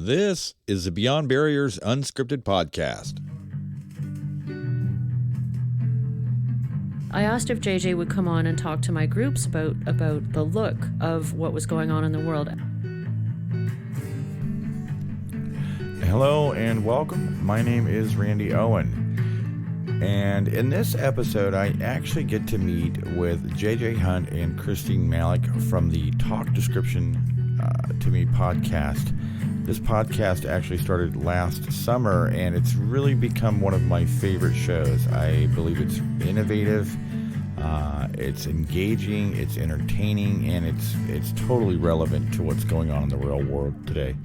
This is the Beyond Barriers Unscripted podcast. I asked if JJ would come on and talk to my groups about the look of what was going on in the world. Hello and welcome. My name is Randy Owen. And in this episode, I actually get to meet with JJ Hunt and Christine Malec from the Talk Description to Me podcast. This podcast actually started last summer, and it's really become one of my favorite shows. I believe it's innovative, it's engaging, it's entertaining, and it's totally relevant to what's going on in the real world today.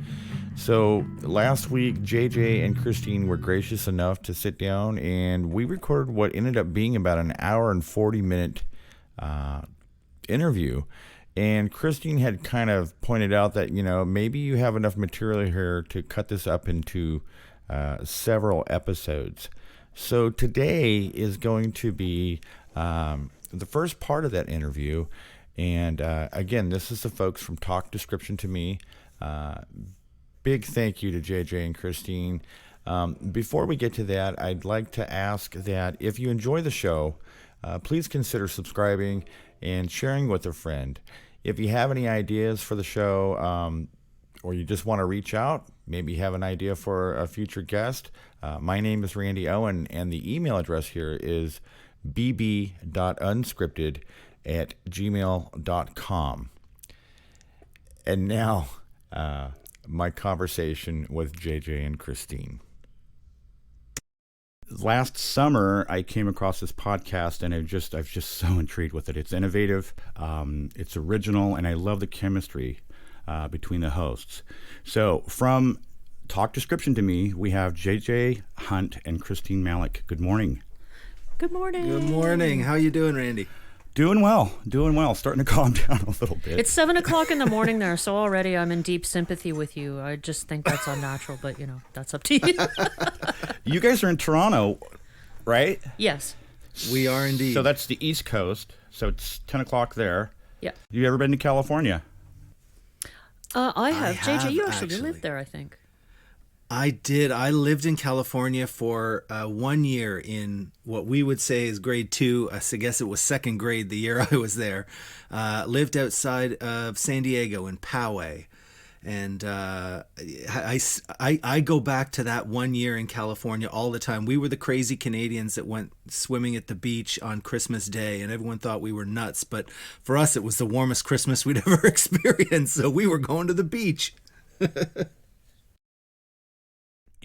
So last week, JJ and Christine were gracious enough to sit down, and we recorded what ended up being about an hour and 40-minute interview. And Christine had kind of pointed out that, maybe you have enough material here to cut this up into several episodes. So today is going to be the first part of that interview. And again, this is the folks from Talk Description to Me. Big thank you to JJ and Christine. Before we get to that, I'd like to ask that if you enjoy the show, please consider subscribing and sharing with a friend. If you have any ideas for the show, or you just want to reach out, maybe you have an idea for a future guest, my name is Randy Owen, and the email address here is bb.unscripted@gmail.com. And now, my conversation with JJ and Christine. Last summer, I came across this podcast, and I've just so intrigued with it. It's innovative, it's original, and I love the chemistry between the hosts. So, from Talk Description to Me, we have JJ Hunt and Christine Malec. Good morning. Good morning. Good morning. How you doing, Randy? Doing well. Starting to calm down a little bit. It's 7 o'clock in the morning there, so already I'm in deep sympathy with you. I just think that's unnatural, but, that's up to you. You guys are in Toronto, right? Yes. We are indeed. So that's the East Coast, so it's 10 o'clock there. Yeah. You ever been to California? I have. JJ, have, you actually actually. lived there, I think. I did. I lived in California for 1 year in what we would say is grade 2. I guess it was second grade the year I was there. Lived outside of San Diego in Poway. And I go back to that 1 year in California all the time. We were the crazy Canadians that went swimming at the beach on Christmas Day, and everyone thought we were nuts. But for us, it was the warmest Christmas we'd ever experienced, so we were going to the beach.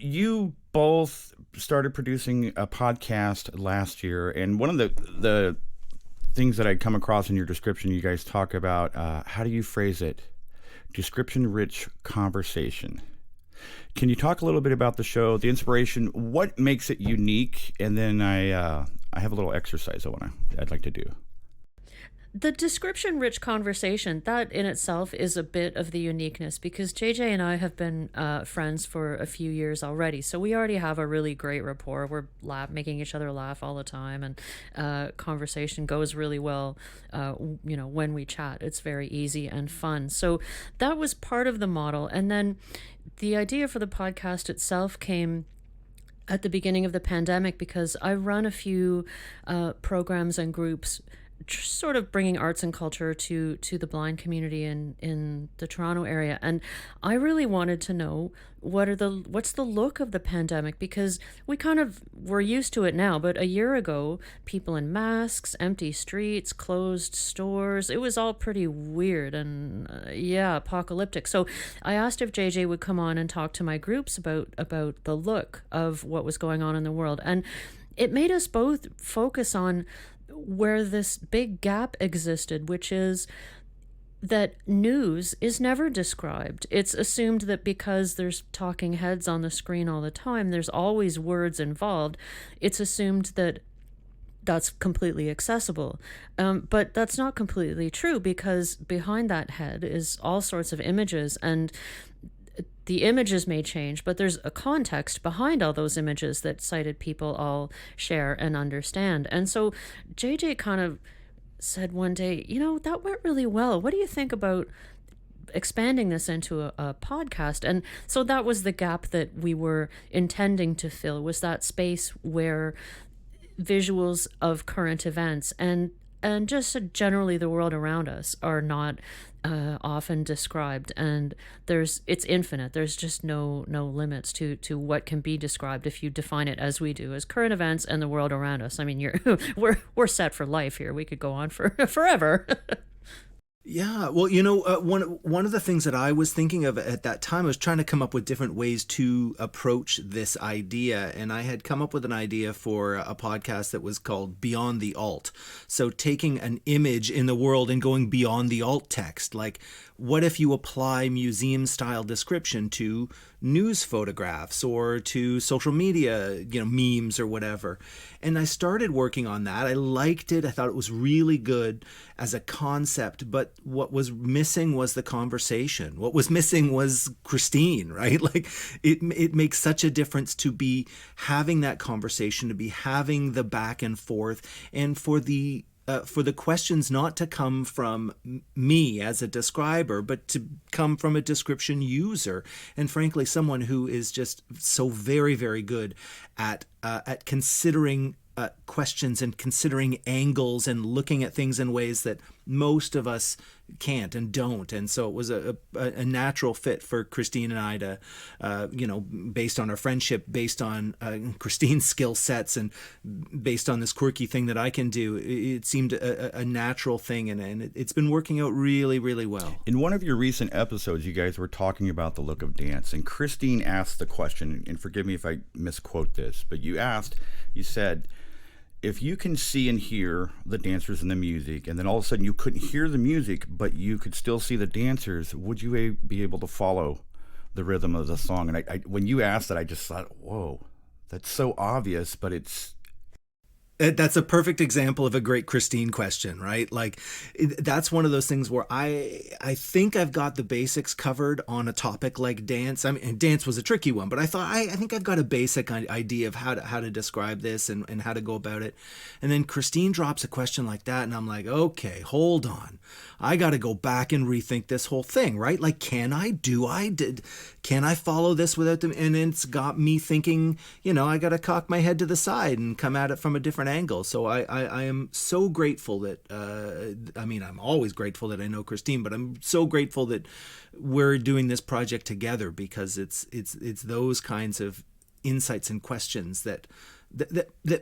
You both started producing a podcast last year, and one of the things that I come across in your description, you guys talk about, how do you phrase it? Description-rich conversation. Can you talk a little bit about the show, the inspiration, what makes it unique, and then I have a little exercise I'd like to do. The description-rich conversation, that in itself is a bit of the uniqueness, because JJ and I have been friends for a few years already, so we already have a really great rapport. We're making each other laugh all the time, and conversation goes really well. When we chat, it's very easy and fun. So that was part of the model, and then the idea for the podcast itself came at the beginning of the pandemic, because I run a few programs and groups sort of bringing arts and culture to the blind community in the Toronto area. And I really wanted to know what's the look of the pandemic, because we kind of were used to it now, but a year ago, people in masks, empty streets, closed stores, it was all pretty weird and apocalyptic. So I asked if JJ would come on and talk to my groups about the look of what was going on in the world. And it made us both focus on where this big gap existed, which is that news is never described. It's assumed that because there's talking heads on the screen all the time, there's always words involved. It's assumed that that's completely accessible. But that's not completely true, because behind that head is all sorts of images, and the images may change, but there's a context behind all those images that sighted people all share and understand. And so JJ kind of said one day, that went really well. What do you think about expanding this into a podcast. And so that was the gap that we were intending to fill, was that space where visuals of current events and just generally the world around us are not often described, and it's infinite. There's just no limits to what can be described if you define it as we do, as current events and the world around us. I mean, we're set for life here. We could go on for forever. Yeah, well, one of the things that I was thinking of at that time, I was trying to come up with different ways to approach this idea, and I had come up with an idea for a podcast that was called Beyond the Alt. So taking an image in the world and going beyond the alt text. Like, what if you apply museum-style description to news photographs or to social media, memes or whatever? And I started working on that. I liked it. I thought it was really good as a concept, but what was missing was the conversation. What was missing was Christine, right? Like, it makes such a difference to be having that conversation, to be having the back and forth, and for the questions not to come from me as a describer, but to come from a description user, and frankly, someone who is just so very, very good at considering questions and considering angles and looking at things in ways that most of us can't and don't. And so it was a natural fit for Christine and I to, based on our friendship, based on Christine's skill sets, and based on this quirky thing that I can do, it seemed a natural thing, and it's been working out really, really well. In one of your recent episodes, you guys were talking about the look of dance, and Christine asked the question, and forgive me if I misquote this, but you said, if you can see and hear the dancers and the music, and then all of a sudden you couldn't hear the music, but you could still see the dancers, would you be able to follow the rhythm of the song? And I when you asked that, I just thought, whoa, that's so obvious, but that's a perfect example of a great Christine question, right? Like, that's one of those things where I think I've got the basics covered on a topic like dance. I mean, dance was a tricky one, but I thought I think I've got a basic idea of how to describe this and how to go about it. And then Christine drops a question like that, and I'm like, okay, hold on. I got to go back and rethink this whole thing, right? Like, can I follow this without them? And it's got me thinking, I got to cock my head to the side and come at it from a different angle. So I am so grateful that, I'm always grateful that I know Christine, but I'm so grateful that we're doing this project together, because it's those kinds of insights and questions that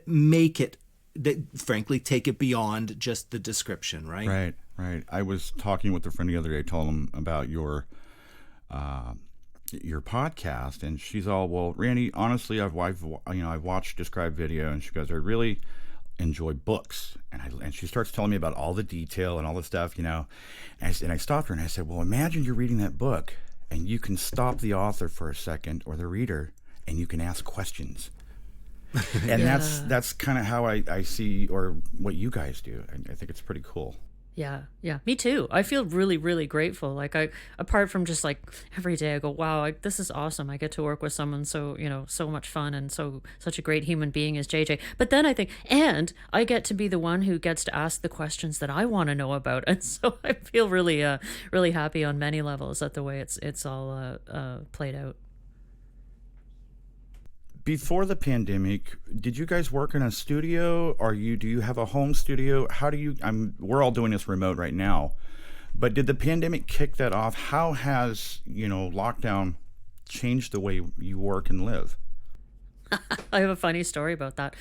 make it, that frankly take it beyond just the description, right? Right. I was talking with a friend the other day, told him about your podcast, and she's all, well, Randy, honestly, I've watched described video, and she goes, I really enjoy books, and she starts telling me about all the detail and all the stuff, and I stopped her and I said, well, imagine you're reading that book and you can stop the author for a second, or the reader, and you can ask questions. And that's kind of how I see, or what you guys do. I think it's pretty cool. Yeah, me too. I feel really, really grateful. Like, apart from just like every day I go, wow, this is awesome. I get to work with someone so much fun and such a great human being as JJ. But then I think, and I get to be the one who gets to ask the questions that I want to know about. And so I feel really, really happy on many levels at the way it's all played out. Before the pandemic, did you guys work in a studio, or do you have a home studio? How do you? We're all doing this remote right now, but did the pandemic kick that off? How has lockdown changed the way you work and live? I have a funny story about that.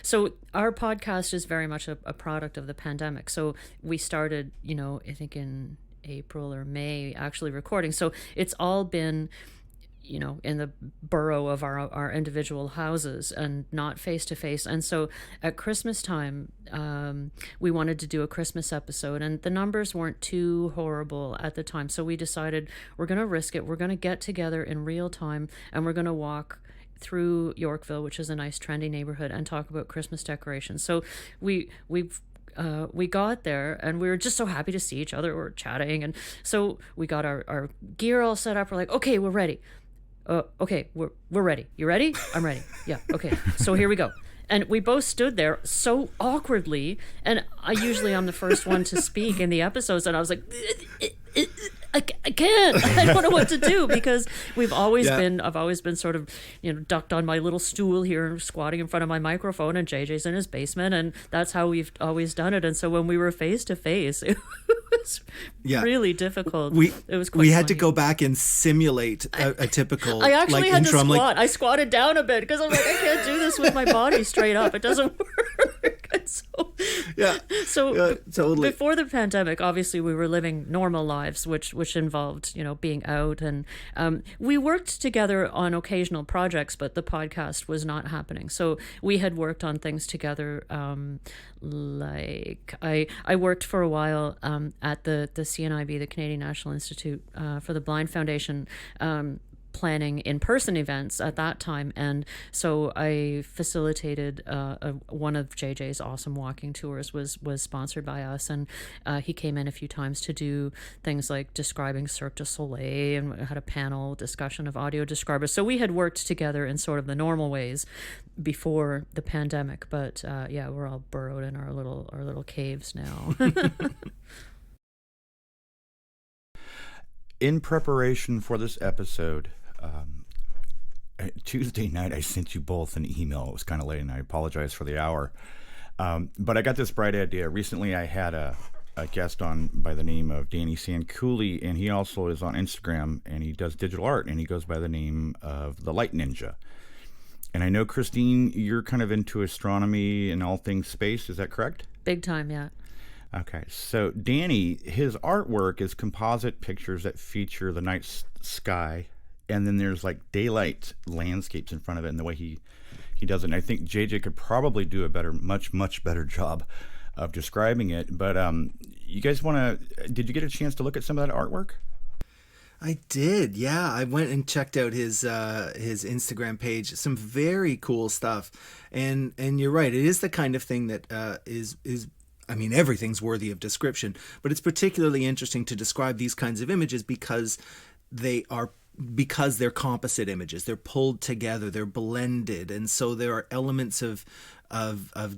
So our podcast is very much a product of the pandemic. So we started, I think in April or May, actually recording. So it's all been, in the burrow of our individual houses and not face to face. And so at Christmas time, we wanted to do a Christmas episode, and the numbers weren't too horrible at the time. So we decided we're going to risk it. We're going to get together in real time, and we're going to walk through Yorkville, which is a nice trendy neighborhood, and talk about Christmas decorations. So we got there, and we were just so happy to see each other. We were chatting, and so we got our gear all set up. We're like, okay, we're ready. Okay, we're ready. You ready? I'm ready. Yeah, okay. So here we go. And we both stood there so awkwardly, and I'm the first one to speak in the episodes, and I was like, I can't. I don't know what to do, because I've always been sort of, ducked on my little stool here, squatting in front of my microphone, and JJ's in his basement, and that's how we've always done it. And so when we were face to face, it was really difficult. It was quite we had funny. to go back and simulate a typical I actually had intro. to squat. I squatted down a bit because I'm like, I can't do this with my body straight up. It doesn't work. And so totally. Before the pandemic, obviously we were living normal lives, which involved, being out, and we worked together on occasional projects, but the podcast was not happening. So we had worked on things together. Like I worked for a while at the CNIB, the Canadian National Institute for the Blind Foundation, planning in-person events at that time, and so I facilitated one of JJ's awesome walking tours was sponsored by us, and he came in a few times to do things like describing Cirque du Soleil, and had a panel discussion of audio describers. So we had worked together in sort of the normal ways before the pandemic, but we're all burrowed in our little caves now. In preparation for this episode, Tuesday night I sent you both an email. It was kind of late, and I apologize for the hour. But I got this bright idea. Recently I had a guest on by the name of Danny Sanculi, and he also is on Instagram, and he does digital art, and he goes by the name of the Light Ninja. And I know, Christine, you're kind of into astronomy and all things space. Is that correct? Big time, yeah. Okay, so Danny, his artwork is composite pictures that feature the night sky, and then there's like daylight landscapes in front of it, and the way he does it. And I think JJ could probably do a much better job of describing it. But you guys did you get a chance to look at some of that artwork? I did, yeah. I went and checked out his Instagram page. Some very cool stuff, and you're right. It is the kind of thing that is. I mean, everything's worthy of description, but it's particularly interesting to describe these kinds of images because they're composite images. They're pulled together, they're blended, and so there are elements of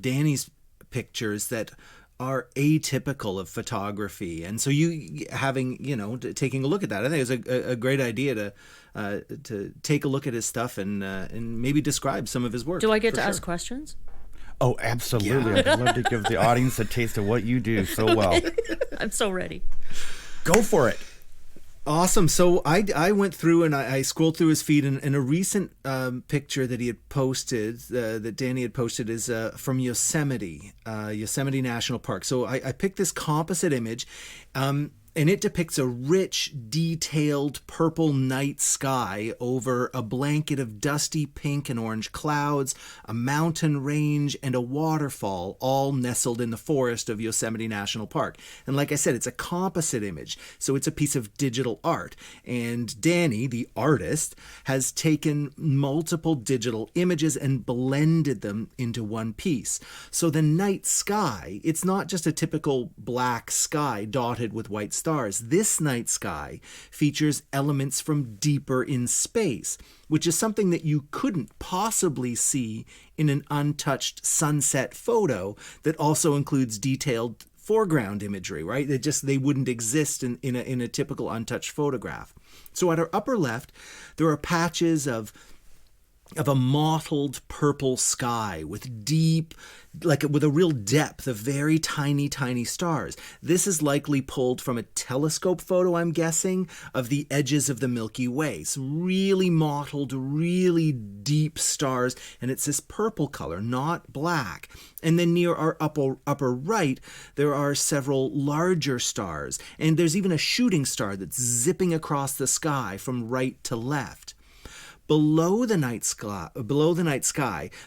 Danny's pictures that are atypical of photography. And so taking a look at that, I think it's a great idea to take a look at his stuff and maybe describe some of his work. Do I get to ask questions? Oh, absolutely. Yeah. I'd love to give the audience a taste of what you do so well. I'm so ready. Go for it. Awesome. So I went through and I scrolled through his feed, and a recent picture that he had posted, that Danny had posted, is from Yosemite National Park. So I picked this composite image, and it depicts a rich, detailed purple night sky over a blanket of dusty pink and orange clouds, a mountain range, and a waterfall, all nestled in the forest of Yosemite National Park. And like I said, it's a composite image, so it's a piece of digital art. And Danny, the artist, has taken multiple digital images and blended them into one piece. So the night sky, it's not just a typical black sky dotted with white stars. This night sky features elements from deeper in space, which is something that you couldn't possibly see in an untouched sunset photo that also includes detailed foreground imagery, right? They wouldn't exist in a typical untouched photograph. So at our upper left, there are patches of a mottled purple sky with with a real depth of very tiny stars. This is likely pulled from a telescope photo, I'm guessing, of the edges of the Milky Way. So really mottled, really deep stars, and it's this purple color, not black. And then near our upper right, there are several larger stars, and there's even a shooting star that's zipping across the sky from right to left. Below the night sky,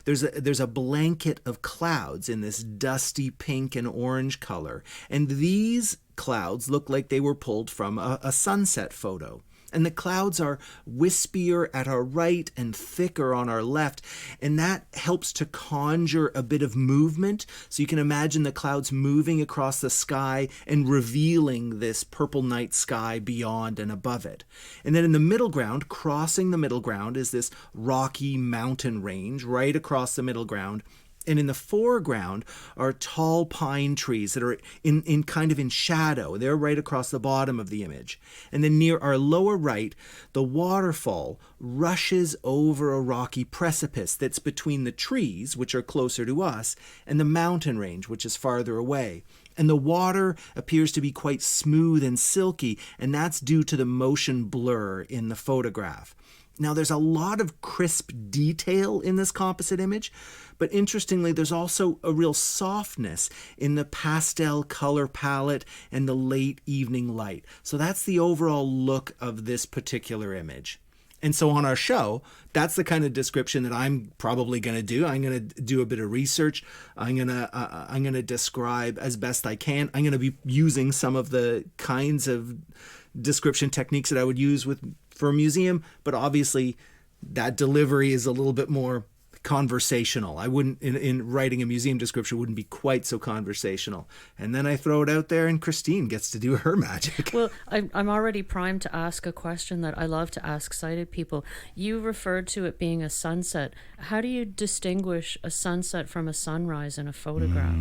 there's a blanket of clouds in this dusty pink and orange color, and these clouds look like they were pulled from a sunset photo. And the clouds are wispier at our right and thicker on our left, and that helps to conjure a bit of movement. So you can imagine the clouds moving across the sky and revealing this purple night sky beyond and above it. And then in the middle ground, crossing the middle ground, is this rocky mountain range right across the middle ground. And in the foreground are tall pine trees that are in kind of in shadow. They're right across the bottom of the image. And then near our lower right, the waterfall rushes over a rocky precipice that's between the trees, which are closer to us, and the mountain range, which is farther away. And the water appears to be quite smooth and silky, and that's due to the motion blur in the photograph. Now, there's a lot of crisp detail in this composite image, but interestingly, there's also a real softness in the pastel color palette and the late evening light. So that's the overall look of this particular image. And so on our show, that's the kind of description that I'm probably going to do. I'm going to do a bit of research. I'm going to describe as best I can. I'm going to be using some of the kinds of description techniques that I would use for a museum, but obviously that delivery is a little bit more conversational. I wouldn't, in writing a museum description, wouldn't be quite so conversational. And then I throw it out there and Christine gets to do her magic. Well, I'm already primed to ask a question that I love to ask sighted people. You referred to it being a sunset. How do you distinguish a sunset from a sunrise in a photograph?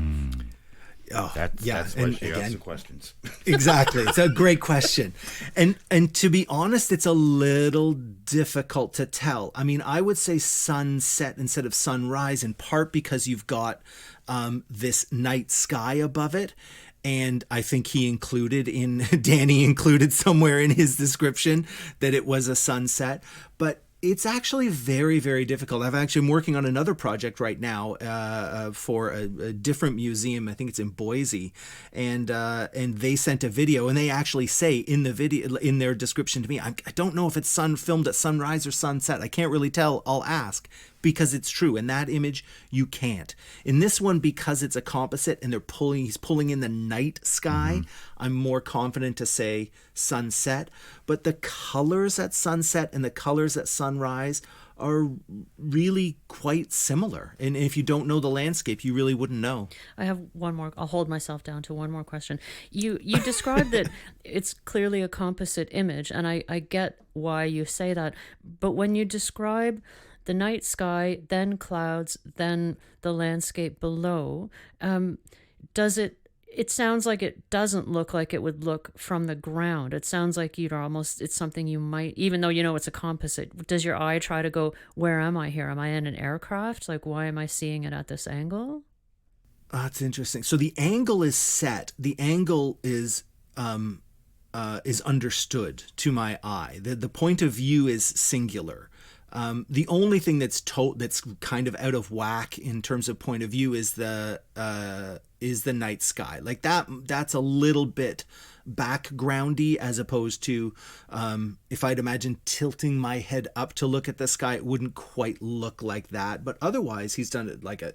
Oh, That's why she asks the questions. Exactly. It's a great question. And to be honest, it's a little difficult to tell. I mean, I would say sunset instead of sunrise, in part because you've got this night sky above it. And I think Danny included somewhere in his description that it was a sunset. But it's actually very, very difficult. I'm working on another project right now for a different museum. I think it's in Boise, and they sent a video, and they actually say in the video, in their description to me, I don't know if it's filmed at sunrise or sunset. I can't really tell. I'll ask, because it's true. In that image, you can't. In this one, because it's a composite and he's pulling in the night sky, I'm more confident to say sunset. But the colors at sunset and the colors at sunrise are really quite similar. And if you don't know the landscape, you really wouldn't know. I have one more. I'll hold myself down to one more question. You described that it's clearly a composite image, and I get why you say that. But when you describe the night sky, then clouds, then the landscape below, it sounds like it doesn't look like it would look from the ground. It sounds like it's something you might, even though you know it's a composite, does your eye try to go, where am I here? Am I in an aircraft? Like, why am I seeing it at this angle? That's interesting. So the angle is set. The angle is understood to my eye. The point of view is singular. The only thing that's kind of out of whack in terms of point of view is the night sky. Like that's a little bit backgroundy, as opposed to if I'd imagine tilting my head up to look at the sky, it wouldn't quite look like that. But otherwise, he's done like a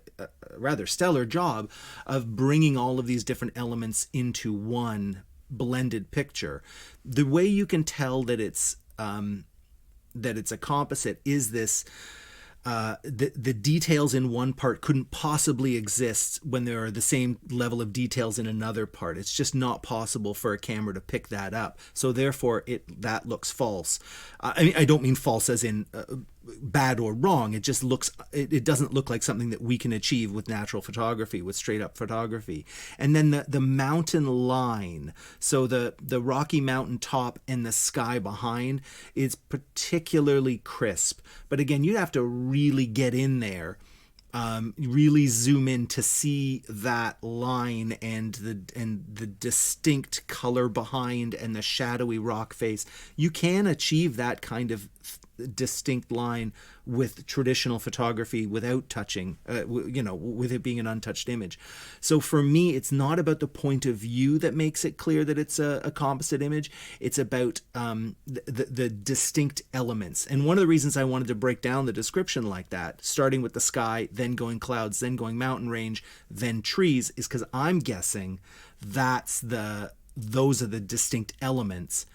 rather stellar job of bringing all of these different elements into one blended picture. The way you can tell that it's a composite is this. The details in one part couldn't possibly exist when there are the same level of details in another part. It's just not possible for a camera to pick that up. So therefore, that looks false. I don't mean false as in bad or wrong. It just it doesn't look like something that we can achieve with natural photography, with straight up photography. And then the mountain line, so the Rocky Mountain top and the sky behind, is particularly crisp. But again, you'd have to really get in there, really zoom in to see that line and the distinct color behind and the shadowy rock face. You can achieve that kind of distinct line with traditional photography without touching, with it being an untouched image. So for me, it's not about the point of view that makes it clear that it's a composite image. It's about the distinct elements. And one of the reasons I wanted to break down the description like that, starting with the sky, then going clouds, then going mountain range, then trees, is because I'm guessing those are the distinct elements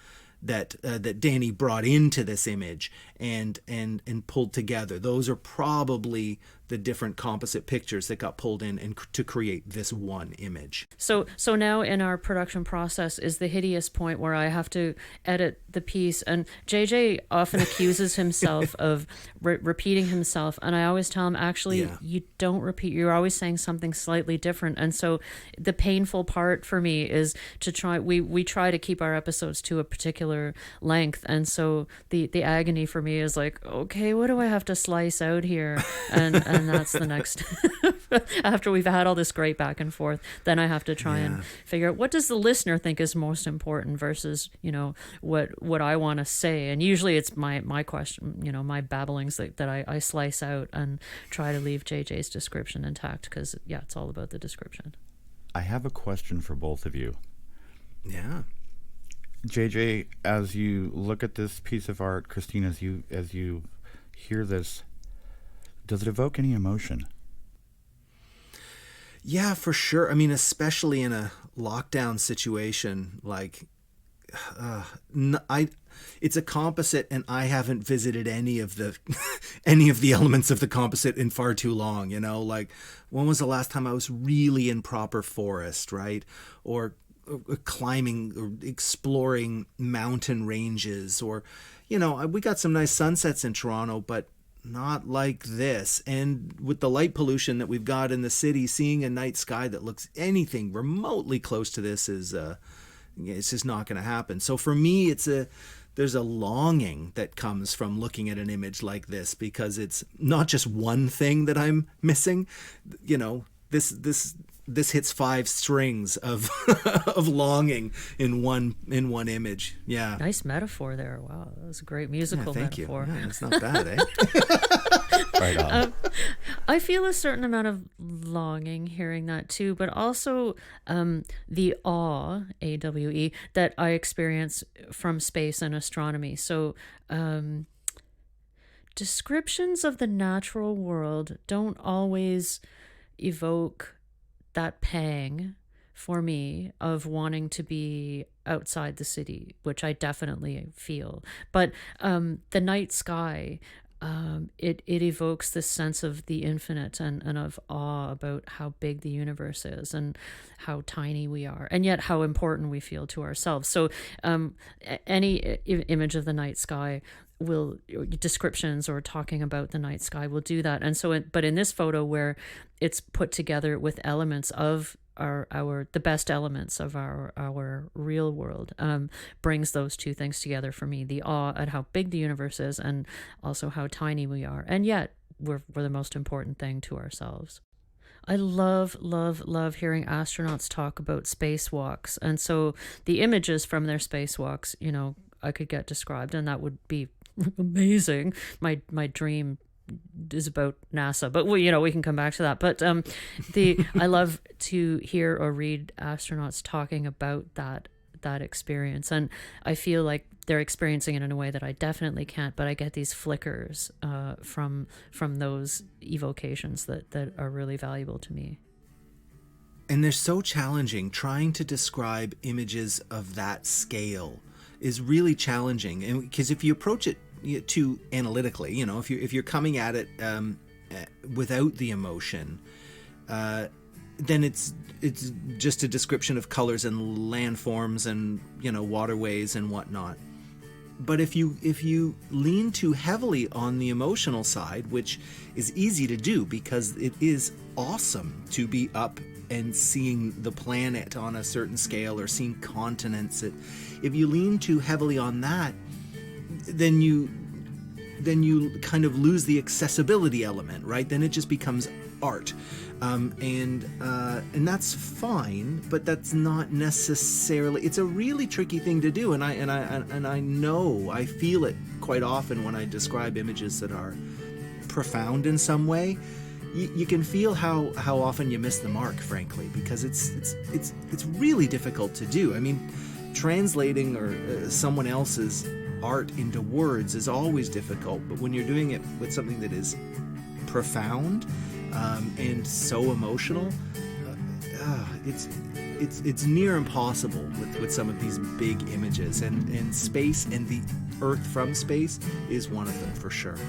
that Danny brought into this image and pulled together. Those are probably the different composite pictures that got pulled in and to create this one image. So now in our production process is the hideous point where I have to edit the piece, and JJ often accuses himself of repeating himself, and I always tell him, actually, you don't repeat. You're always saying something slightly different. And so the painful part for me is to try. We try to keep our episodes to a particular length, and so the agony for me is like, okay, what do I have to slice out here? And that's the next. After we've had all this great back and forth, then I have to try and figure out what does the listener think is most important versus, you know, what I want to say. And usually it's my question, you know, my babblings that I slice out and try to leave JJ's description intact, because it's all about the description. I have a question for both of you. Yeah. JJ, as you look at this piece of art, Christine, as you hear this, does it evoke any emotion? Yeah, for sure. I mean, especially in a lockdown situation, like, it's a composite, and I haven't visited any of the elements of the composite in far too long. You know, like, when was the last time I was really in proper forest, right? Or climbing or exploring mountain ranges, or, you know, we got some nice sunsets in Toronto, but not like this. And with the light pollution that we've got in the city, seeing a night sky that looks anything remotely close to this is it's just not going to happen. So for me, there's a longing that comes from looking at an image like this, because it's not just one thing that I'm missing. You know, this hits 5 strings of of longing in one image. Yeah. Nice metaphor there. Wow, that was a great musical metaphor. Thank you. Yeah, it's not bad, eh? Right on. I feel a certain amount of longing hearing that too, but also the awe, AWE, that I experience from space and astronomy. So descriptions of the natural world don't always evoke that pang for me of wanting to be outside the city, which I definitely feel. But the night sky, it evokes this sense of the infinite and of awe about how big the universe is and how tiny we are, and yet how important we feel to ourselves. So any image of the night sky will, descriptions or talking about the night sky will do that. And so but in this photo, where it's put together with elements of the best elements of our real world, brings those two things together for me: the awe at how big the universe is, and also how tiny we are, and yet we're the most important thing to ourselves. I love hearing astronauts talk about spacewalks, and so the images from their spacewalks, you know, I could get described, and that would be amazing. My dream is about NASA, but we can come back to that. But I love to hear or read astronauts talking about that experience, and I feel like they're experiencing it in a way that I definitely can't, but I get these flickers from those evocations that are really valuable to me. And they're so challenging. Trying to describe images of that scale is really challenging, and because if you approach it too analytically, you know, if you're coming at it without the emotion, then it's just a description of colors and landforms and, you know, waterways and whatnot. But if you lean too heavily on the emotional side, which is easy to do because it is awesome to be up and seeing the planet on a certain scale or seeing continents, if you lean too heavily on that, then you kind of lose the accessibility element, right? Then it just becomes art, and that's fine, but that's not necessarily. It's a really tricky thing to do, and I know I feel it quite often when I describe images that are profound in some way. You can feel how often you miss the mark, frankly, because it's really difficult to do. I mean, translating or someone else's art into words is always difficult, but when you're doing it with something that is profound and so emotional, it's near impossible with some of these big images, and space and the Earth from space is one of them for sure.